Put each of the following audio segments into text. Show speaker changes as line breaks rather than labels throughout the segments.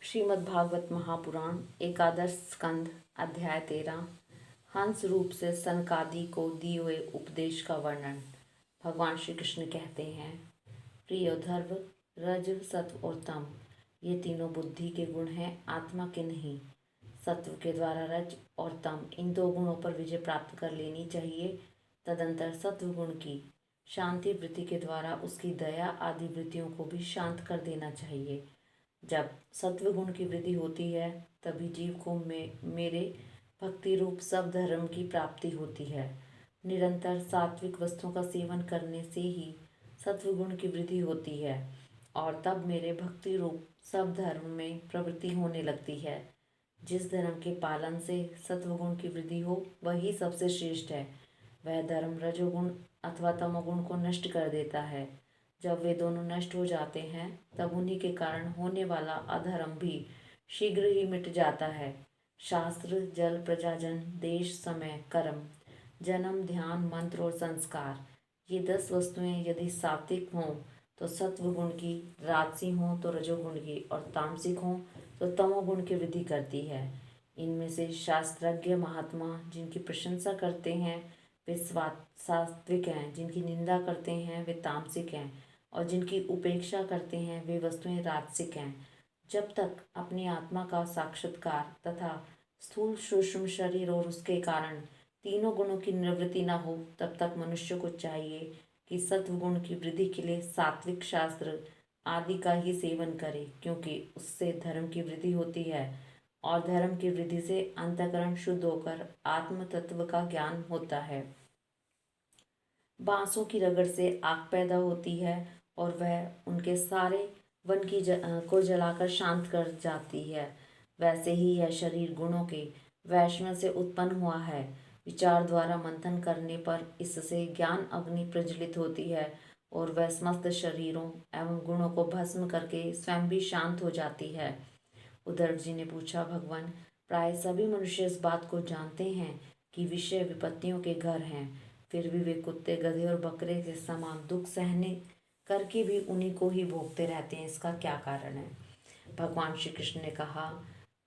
श्रीमद्भागवत महापुराण एकादश स्कंध अध्याय 13 हंस रूप से सनकादि को दिए हुए उपदेश का वर्णन। भगवान श्री कृष्ण कहते हैं, प्रिय ध्रुव, रज सत्व और तम ये तीनों बुद्धि के गुण हैं, आत्मा के नहीं। सत्व के द्वारा रज और तम इन दो गुणों पर विजय प्राप्त कर लेनी चाहिए। तदंतर सत्व गुण की शांति वृत्ति के द्वारा उसकी दया आदि वृत्तियों को भी शांत कर देना चाहिए। जब सत्व गुण की वृद्धि होती है तभी जीव को मेरे भक्ति रूप सब धर्म की प्राप्ति होती है। निरंतर सात्विक वस्तुओं का सेवन करने से ही सत्व गुण की वृद्धि होती है और तब मेरे भक्ति रूप सब धर्म में प्रवृत्ति होने लगती है। जिस धर्म के पालन से सत्व गुण की वृद्धि हो वही सबसे श्रेष्ठ है। वह धर्म रजोगुण अथवा तमोगुण को नष्ट कर देता है। जब वे दोनों नष्ट हो जाते हैं तब उन्हीं के कारण होने वाला अधर्म भी शीघ्र ही मिट जाता है। शास्त्र, जल, प्रजाजन, देश, समय, कर्म, जन्म, ध्यान, मंत्र और संस्कार ये 10 वस्तुएं यदि सात्विक हों तो सत्व गुण की, राजसी हों तो रजोगुण की और तामसिक हों तो तमोगुण की वृद्धि करती है। इनमें से शास्त्रज्ञ महात्मा जिनकी प्रशंसा करते हैं वे सात्विक हैं, जिनकी निंदा करते हैं वे तामसिक हैं और जिनकी उपेक्षा करते हैं वे वस्तुएं राजसिक हैं। जब तक अपनी आत्मा का साक्षात्कार तथा स्थूल सूक्ष्म शरीर और उसके कारण तीनों गुणों की निवृत्ति न हो तब तक मनुष्य को चाहिए कि सत्व गुण की वृद्धि के लिए सात्विक शास्त्र आदि का ही सेवन करे, क्योंकि उससे धर्म की वृद्धि होती है और धर्म की वृद्धि से अंतःकरण शुद्ध होकर आत्म तत्व का ज्ञान होता है। बांसों की रगड़ से आग पैदा होती है और वह उनके सारे वन की को जलाकर शांत कर जाती है। वैसे ही यह शरीर गुणों के वैषम्य से उत्पन्न हुआ है। विचार द्वारा मंथन करने पर इससे ज्ञान अग्नि प्रज्वलित होती है और वह समस्त शरीरों एवं गुणों को भस्म करके स्वयं भी शांत हो जाती है। उद्धव जी ने पूछा, भगवान, प्राय सभी मनुष्य इस बात को जानते हैं कि विषय विपत्तियों के घर हैं, फिर भी वे कुत्ते, गधे और बकरे के समान दुख सहने करके भी उन्हीं को ही भोगते रहते हैं। इसका क्या कारण है? भगवान श्री कृष्ण ने कहा,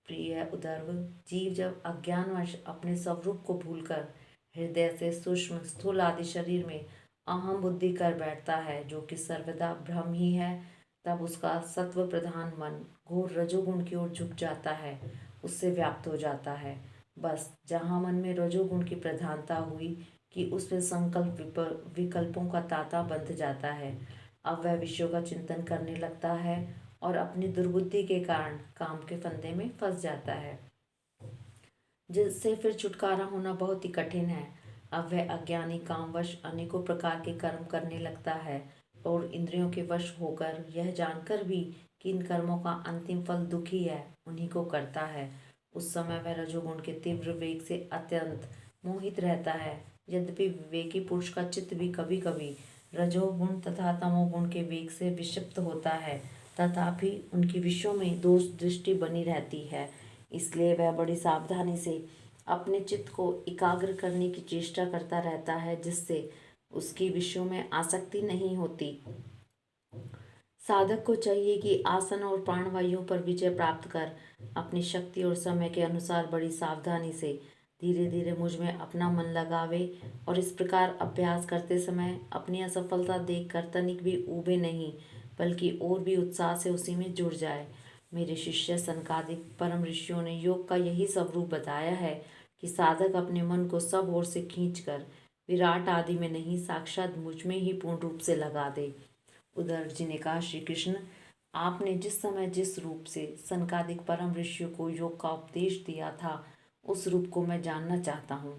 प्रिय उद्धव, जीव जब अज्ञानवश अपने स्वरूप को भूलकर हृदय से सूक्ष्म स्थूल आदि शरीर में अहम बुद्धि कर बैठता है, जो कि सर्वदा भ्रम ही है, तब उसका सत्व प्रधान मन घोर रजोगुण की ओर झुक जाता है, उससे व्याप्त हो जाता है। बस जहाँ मन में रजोगुण की प्रधानता हुई कि उसमें संकल्प विकल्पों का तांता बंध जाता है। अब वह विषयों का चिंतन करने लगता है और अपनी दुर्बुद्धि के कारण काम के फंदे में फंस जाता है, जिससे फिर छुटकारा होना बहुत ही कठिन है। अब वह अज्ञानी कामवश अनेकों प्रकार के कर्म करने लगता है और इंद्रियों के वश होकर यह जानकर भी कि इन कर्मों का अंतिम फल दुख ही है, उन्हीं को करता है। उस समय वह रजोगुण के तीव्र वेग से अत्यंत मोहित रहता है। यद्यपि विवेकी पुरुष का चित्त भी कभी कभी रजोगुण तथा तमोगुण के वेग से विक्षिप्त होता है, तथापि उनकी विषयों में दोष दृष्टि बनी रहती है। इसलिए वह बड़ी सावधानी से अपने चित्त को एकाग्र करने की चेष्टा करता रहता है, जिससे उसकी विषयों में आसक्ति नहीं होती। साधक को चाहिए कि आसन और प्राणवायुओं पर विजय प्राप्त कर अपनी शक्ति और समय के अनुसार बड़ी सावधानी से धीरे धीरे मुझ में अपना मन लगावे और इस प्रकार अभ्यास करते समय अपनी असफलता देखकर तनिक भी ऊबे नहीं, बल्कि और भी उत्साह से उसी में जुड़ जाए। मेरे शिष्य सनकादिक परम ऋषियों ने योग का यही स्वरूप बताया है कि साधक अपने मन को सब ओर से खींचकर विराट आदि में नहीं, साक्षात मुझ में ही पूर्ण रूप से लगा दे। उद्धव जी ने कहा, श्री कृष्ण, आपने जिस समय जिस रूप से सनकादिक परम ऋषियों को योग का उपदेश दिया था उस रूप को मैं जानना चाहता हूँ।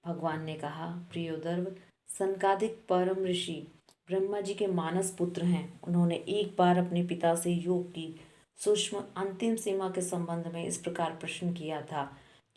भगवान ने कहा, प्रिय उद्धव, सनकादिक परम ऋषि ब्रह्मा जी के मानस पुत्र हैं। उन्होंने एक बार अपने पिता से योग की सूक्ष्म अंतिम सीमा के संबंध में इस प्रकार प्रश्न किया था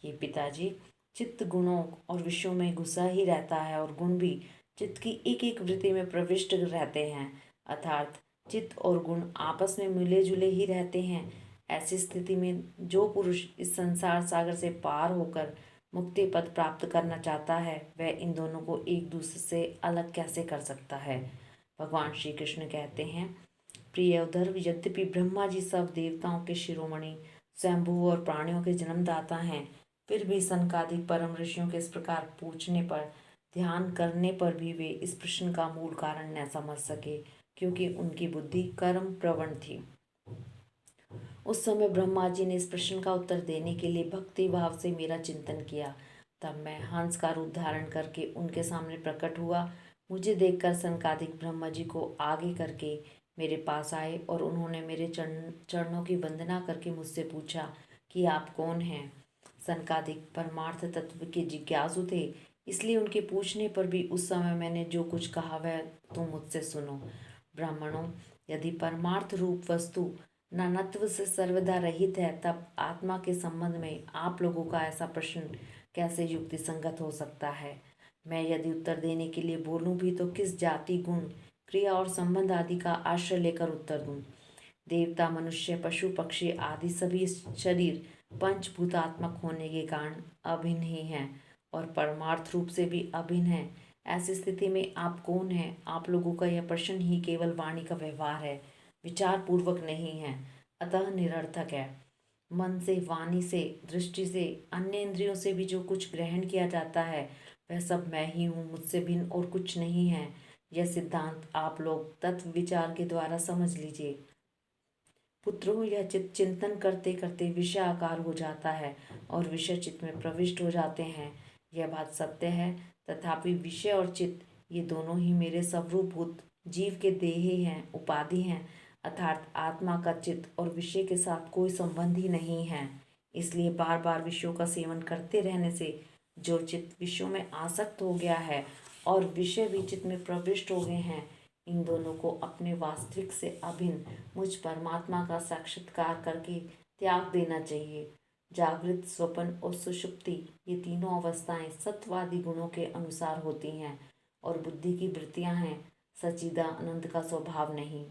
कि पिताजी, चित्त गुणों और विषयों में घुसा ही रहता है और गुण भी चित्त की एक एक वृत्ति में प्रविष्ट रहते हैं, अर्थात चित्त और गुण आपस में मिले जुले ही रहते हैं। ऐसी स्थिति में जो पुरुष इस संसार सागर से पार होकर मुक्ति पद प्राप्त करना चाहता है वह इन दोनों को एक दूसरे से अलग कैसे कर सकता है? भगवान श्री कृष्ण कहते हैं, प्रिय उधर यद्यपि ब्रह्मा जी सब देवताओं के शिरोमणि, स्वयंभू और प्राणियों के जन्मदाता हैं, फिर भी सनकादिक परम ऋषियों के इस प्रकार पूछने पर, ध्यान करने पर भी वे इस प्रश्न का मूल कारण न समझ सके, क्योंकि उनकी बुद्धि कर्म प्रवण थी। उस समय ब्रह्मा जी ने इस प्रश्न का उत्तर देने के लिए भक्ति भाव से मेरा चिंतन किया। तब मैं हंस का रूप धारण करके उनके सामने प्रकट हुआ। मुझे देखकर सनकादिक ब्रह्मा जी को आगे करके मेरे पास आए और उन्होंने मेरे चरणों की वंदना करके मुझसे पूछा कि आप कौन हैं। सनकादिक परमार्थ तत्व के जिज्ञासु थे, इसलिए उनके पूछने पर भी उस समय मैंने जो कुछ कहा वह तुम मुझसे सुनो। ब्राह्मणों, यदि परमार्थ रूप वस्तु नानत्व से सर्वदा रहित है, तब आत्मा के संबंध में आप लोगों का ऐसा प्रश्न कैसे युक्ति संगत हो सकता है। मैं यदि उत्तर देने के लिए बोलूं भी तो किस जाति, गुण, क्रिया और संबंध आदि का आश्रय लेकर उत्तर दूं। देवता, मनुष्य, पशु, पक्षी आदि सभी शरीर पंचभूतात्मक होने के कारण अभिन्न ही हैं और परमार्थ रूप से भी अभिन्न हैं। ऐसी स्थिति में आप कौन हैं? आप लोगों का यह प्रश्न ही केवल वाणी का व्यवहार है, विचार पूर्वक नहीं है, अतः निरर्थक है। मन से, वाणी से, दृष्टि से, अन्य इंद्रियों से भी जो कुछ ग्रहण किया जाता है वह सब मैं ही हूँ, मुझसे भिन्न और कुछ नहीं है। यह सिद्धांत आप लोग तत्व विचार के द्वारा समझ लीजिए। पुत्रों, यह चित्त चिंतन करते करते विषय आकार हो जाता है और विषय चित्त में प्रविष्ट हो जाते हैं। यह बात सत्य है, तथापि विषय और चित्त ये दोनों ही मेरे स्वरूपभूत जीव के देह हैं, उपाधि हैं, अर्थात आत्मा का चित्त और विषय के साथ कोई संबंध ही नहीं है। इसलिए बार बार विषयों का सेवन करते रहने से जो चित्त विषयों में आसक्त हो गया है और विषय भी चित्त में प्रविष्ट हो गए हैं, इन दोनों को अपने वास्तविक से अभिन्न मुझ परमात्मा का साक्षात्कार करके त्याग देना चाहिए। जागृत, स्वप्न और सुषुप्ति ये तीनों अवस्थाएं सत्वादी गुणों के अनुसार होती हैं और बुद्धि की वृत्तियां हैं, सच्चिदानंद का स्वभाव नहीं।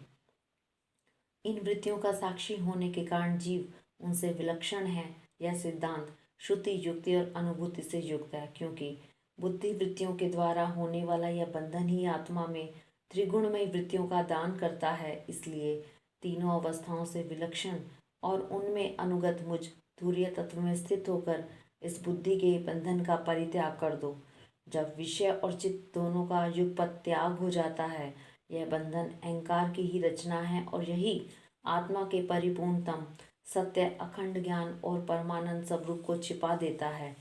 इन वृत्तियों का साक्षी होने के कारण जीव उनसे विलक्षण है। यह सिद्धांत श्रुति, युक्ति और अनुभूति से युक्त है, क्योंकि बुद्धि वृत्तियों के द्वारा होने वाला यह बंधन ही आत्मा में त्रिगुणमय वृत्तियों का दान करता है। इसलिए तीनों अवस्थाओं से विलक्षण और उनमें अनुगत मुझ तुरीय तत्व में स्थित होकर इस बुद्धि के बंधन का परित्याग कर दो। जब विषय और चित्त दोनों का युगपत त्याग हो जाता है, यह बंधन अहंकार की ही रचना है और यही आत्मा के परिपूर्णतम सत्य, अखंड ज्ञान और परमानंद स्वरूप को छिपा देता है।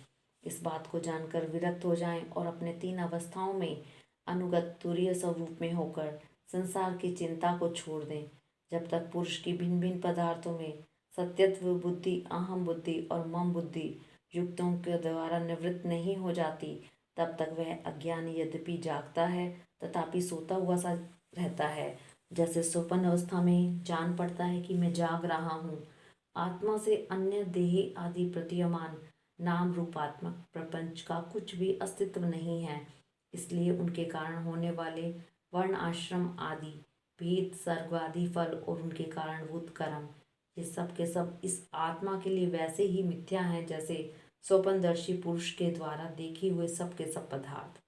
इस बात को जानकर विरक्त हो जाएं और अपने तीन अवस्थाओं में अनुगत तुरीय स्वरूप में होकर संसार की चिंता को छोड़ दें। जब तक पुरुष की भिन्न भिन्न पदार्थों में सत्यत्व बुद्धि, अहम बुद्धि और मम बुद्धि युक्तों के द्वारा निवृत्त नहीं हो जाती, तब तक वह अज्ञानी यद्यपि जागता है तथापि सोता हुआ सा रहता है। जैसे स्वप्न अवस्था में जान पड़ता है कि मैं जाग रहा हूँ। आत्मा से अन्य देह आदि प्रतीयमान नाम रूपात्मक प्रपंच का कुछ भी अस्तित्व नहीं है। इसलिए उनके कारण होने वाले वर्ण, आश्रम आदि भेद, स्वर्ग आदि फल और उनके कारणभूत कर्म, ये सब के सब इस आत्मा के लिए वैसे ही मिथ्या हैं जैसे स्वप्नदर्शी पुरुष के द्वारा देखे हुए सब के सब पदार्थ।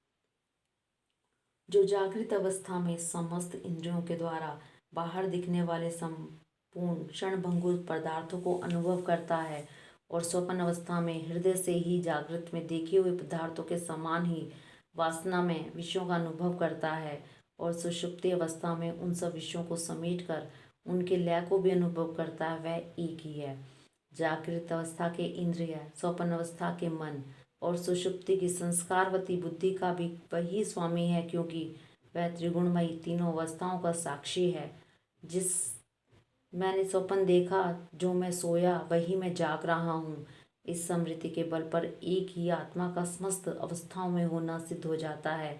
जो जागृत अवस्था में समस्त इंद्रियों के द्वारा बाहर दिखने वाले संपूर्ण क्षणभंगुर पदार्थों को अनुभव करता है और स्वप्न अवस्था में हृदय से ही जागृत में देखे हुए पदार्थों के समान ही वासना में विषयों का अनुभव करता है और सुषुप्ति अवस्था में उन सब विषयों को समेटकर उनके लय को भी अनुभव करता है, वह एक ही है। जागृत अवस्था के इंद्रिय, स्वप्न अवस्था के मन और सुषुप्ति की संस्कारवती बुद्धि का भी वही स्वामी है, क्योंकि वह त्रिगुणमयी तीनों अवस्थाओं का साक्षी है। जिस मैंने स्वप्न देखा, जो मैं सोया वही मैं जाग रहा हूँ, इस स्मृति के बल पर एक ही आत्मा का समस्त अवस्थाओं में होना सिद्ध हो जाता है।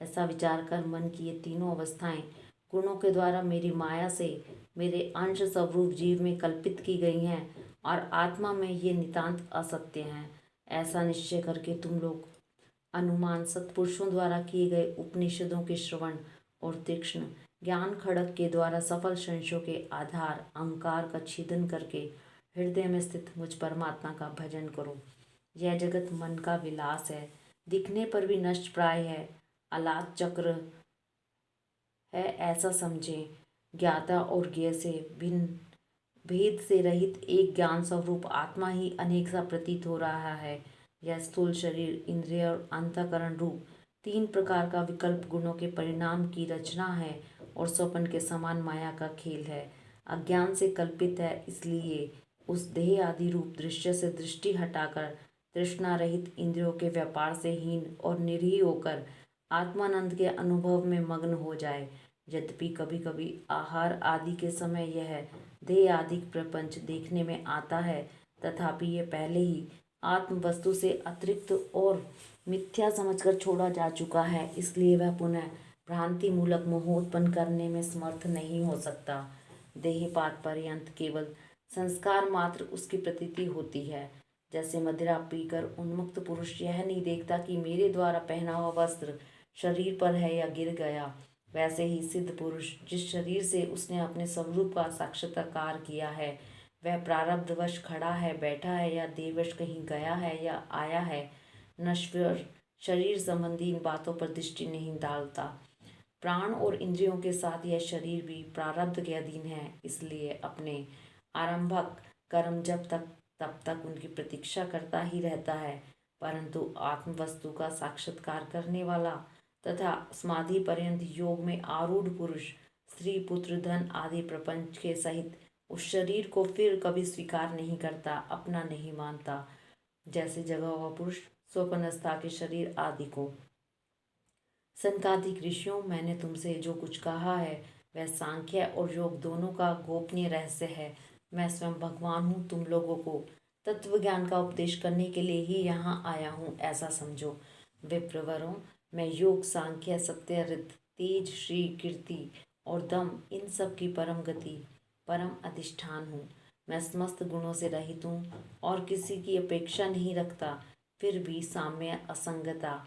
ऐसा विचार कर मन की ये तीनों अवस्थाएं गुणों के द्वारा मेरी माया से मेरे अंश स्वरूप जीव में कल्पित की गई हैं और आत्मा में ये नितांत असत्य हैं। ऐसा निश्चय करके तुम लोग अनुमान सत्पुरुषों द्वारा किए गए उपनिषदों के श्रवण और तीक्ष्ण ज्ञान खड़क के द्वारा सफल संशयों के आधार अहंकार का छेदन करके हृदय में स्थित मुझ परमात्मा का भजन करो। यह जगत मन का विलास है, दिखने पर भी नष्ट प्राय है, अलाद चक्र है, ऐसा समझें। ज्ञाता और ज्ञेय से भिन्न, भेद से रहित एक ज्ञान स्वरूप आत्मा ही अनेक सा प्रतीत हो रहा है। यह स्थूल शरीर, इंद्रिय और अंतःकरण रूप तीन प्रकार का विकल्प गुणों के परिणाम की रचना है और स्वप्न के समान माया का खेल है। अज्ञान से कल्पित है, इसलिए उस देह आदि रूप दृश्य से दृष्टि हटाकर तृष्णा रहित इंद्रियों के व्यापार से हीन और निरीह होकर आत्मानंद के अनुभव में मग्न हो जाए। यद्यपि कभी कभी आहार आदि के समय यह देह आदि प्रपंच देखने में आता है, तथापि यह पहले ही आत्म वस्तु से अतिरिक्त और मिथ्या समझकर छोड़ा जा चुका है, इसलिए वह पुनः भ्रांति मूलक मोह उत्पन्न करने में समर्थ नहीं हो सकता। देहपात पर्यंत केवल संस्कार मात्र उसकी प्रतीति होती है। जैसे मदिरा पीकर उन्मुक्त पुरुष यह नहीं देखता कि मेरे द्वारा पहना हुआ वस्त्र शरीर पर है या गिर गया, वैसे ही सिद्ध पुरुष जिस शरीर से उसने अपने स्वरूप का साक्षात्कार किया है, वह प्रारब्धवश खड़ा है, बैठा है या देववश कहीं गया है या आया है, नश्वर शरीर संबंधी इन बातों पर दृष्टि नहीं डालता। प्राण और इंद्रियों के साथ यह शरीर भी प्रारब्ध के अधीन है, इसलिए अपने आरंभक कर्म जब तक तब तक उनकी प्रतीक्षा करता ही रहता है। परंतु आत्म वस्तु का साक्षात्कार करने वाला तथा समाधि पर्यंत योग में आरूढ़ पुरुष स्त्री पुत्र धन आदि प्रपंच के सहित उस शरीर को फिर कभी स्वीकार नहीं करता, अपना नहीं मानता। जैसे जगा हुआ पुरुष स्वप्नस्था के शरीर आदि को। सनकादिक ऋषियों, मैंने तुमसे जो कुछ कहा है वह सांख्य और योग दोनों का गोपनीय रहस्य है। मैं स्वयं भगवान हूँ, तुम लोगों को तत्व ज्ञान का उपदेश करने के लिए ही यहाँ आया हूँ, ऐसा समझो। विप्रवरों, मैं योग, सांख्य, सत्य, रित, तेज, श्री, कीर्ति और दम इन सब की परम गति, परम अधिष्ठान हूँ। मैं समस्त गुणों से रहित हूँ और किसी की अपेक्षा नहीं रखता, फिर भी साम्य, असंगता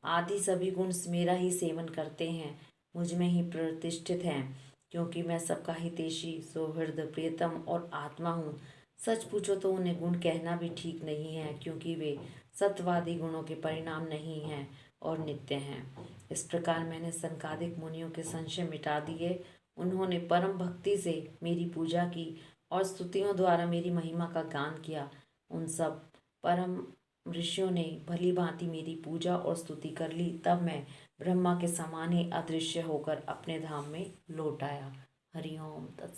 आदि सभी गुण मेरा ही सेवन करते हैं, मुझ में ही प्रतिष्ठित हैं, क्योंकि मैं सबका हितैषी, सौहृद, प्रियतम और आत्मा हूँ। सच पूछो तो उन्हें गुण कहना भी ठीक नहीं है, क्योंकि वे सत्वादी गुणों के परिणाम नहीं हैं और नित्य हैं। इस प्रकार मैंने संकादिक मुनियों के संशय मिटा दिए। उन्होंने परम भक्ति से मेरी पूजा की और स्तुतियों द्वारा मेरी महिमा का गान किया। उन सब परम ऋषियों ने भली भांति मेरी पूजा और स्तुति कर ली। तब मैं ब्रह्मा के समान ही अदृश्य होकर अपने धाम में लौट आया। हरि ओम तत्सत।